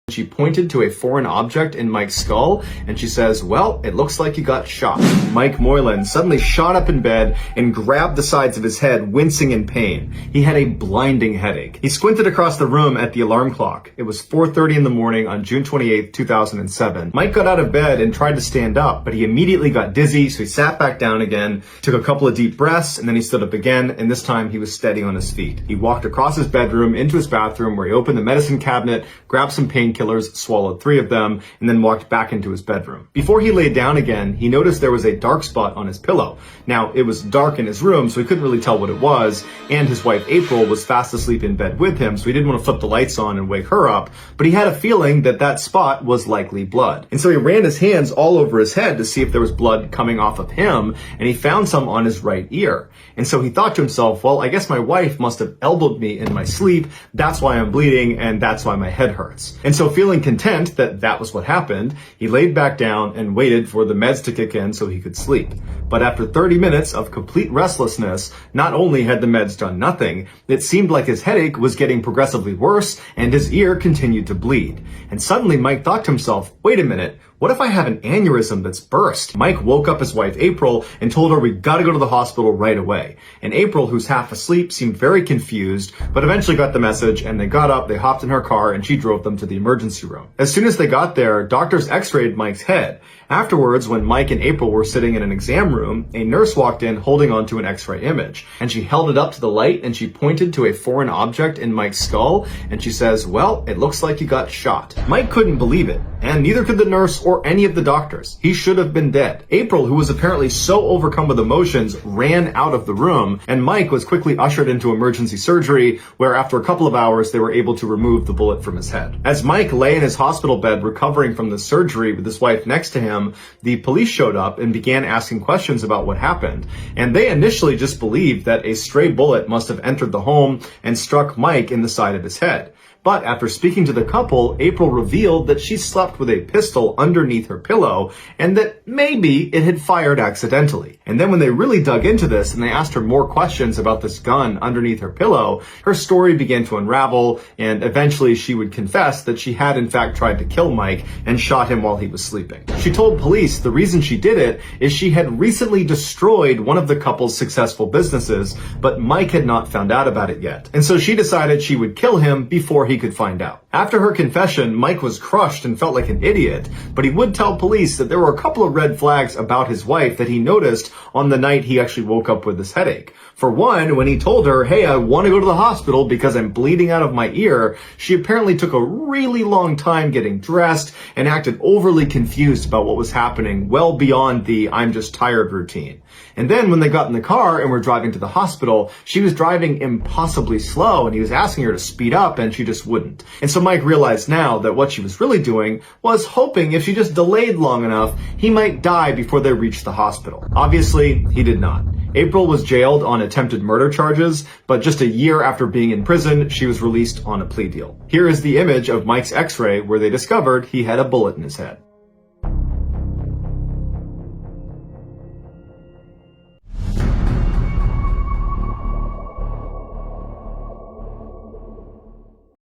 She pointed to a foreign object in Mike's skull, and she says, "Well, it looks like you got shot." Mike Mrballen suddenly shot up in bed and grabbed the sides of his head, wincing in pain. He had a blinding headache. He squinted across the room at the alarm clock. It was 4:30 in the morning on June 28, 2007. Mike got out of bed and tried to stand up, but he immediately got dizzy, so he sat back down again, took a couple of deep breaths, and then he stood up again, and this time he was steady on his feet. He walked across his bedroom into his bathroom, where he opened the medicine cabinet, grabbed some painkillers, swallowed 3 of them, and then walked back into his bedroom. Before he laid down again, he noticed there was a dark spot on his pillow. Now, it was dark in his room, so he couldn't really tell what it was, and his wife April was fast asleep in bed with him, so he didn't want to flip the lights on and wake her up, but he had a feeling that that spot was likely blood. And so he ran his hands all over his head to see if there was blood coming off of him, and he found some on his right ear. And so he thought to himself, well, I guess my wife must have elbowed me in my sleep, that's why I'm bleeding, and that's why my head hurts. And so feeling content that that was what happened, he laid back down and waited for the meds to kick in so he could sleep. But after 30 minutes of complete restlessness, not only had the meds done nothing, it seemed like his headache was getting progressively worse and his ear continued to bleed. And suddenly Mike thought to himself, wait a minute, what if I have an aneurysm that's burst? Mike woke up his wife April and told her we gotta go to the hospital right away. And April, who's half asleep, seemed very confused, but eventually got the message and they got up, they hopped in her car, and she drove them to the emergency room. As soon as they got there, doctors x-rayed Mike's head. Afterwards, when Mike and April were sitting in an exam room, a nurse walked in holding onto an x-ray image. And she held it up to the light and she pointed to a foreign object in Mike's skull, and she says, "Well, it looks like you got shot." Mike couldn't believe it, and neither could the nurse or any of the doctors. He should have been dead. April, who was apparently so overcome with emotions, ran out of the room, and Mike was quickly ushered into emergency surgery, where after a couple of hours, they were able to remove the bullet from his head. As Mike lay in his hospital bed recovering from the surgery with his wife next to him, the police showed up and began asking questions about what happened. And they initially just believed that a stray bullet must have entered the home and struck Mike in the side of his head. But after speaking to the couple, April revealed that she slept with a pistol underneath her pillow and that maybe it had fired accidentally. And then when they really dug into this and they asked her more questions about this gun underneath her pillow, her story began to unravel, and eventually she would confess that she had in fact tried to kill Mike and shot him while he was sleeping. She told police the reason she did it is she had recently destroyed one of the couple's successful businesses, but Mike had not found out about it yet. And so she decided she would kill him before he could find out. After her confession, Mike was crushed and felt like an idiot, but he would tell police that there were a couple of red flags about his wife that he noticed on the night he actually woke up with this headache. For one, when he told her, "Hey, I want to go to the hospital because I'm bleeding out of my ear," she apparently took a really long time getting dressed and acted overly confused about what was happening, well beyond the "I'm just tired" routine. And then when they got in the car and were driving to the hospital, she was driving impossibly slow and he was asking her to speed up and she just wouldn't. And so Mike realized now that what she was really doing was hoping if she just delayed long enough, he might die before they reached the hospital. Obviously, he did not. April was jailed on attempted murder charges, but just a year after being in prison, she was released on a plea deal. Here is the image of Mike's x-ray where they discovered he had a bullet in his head.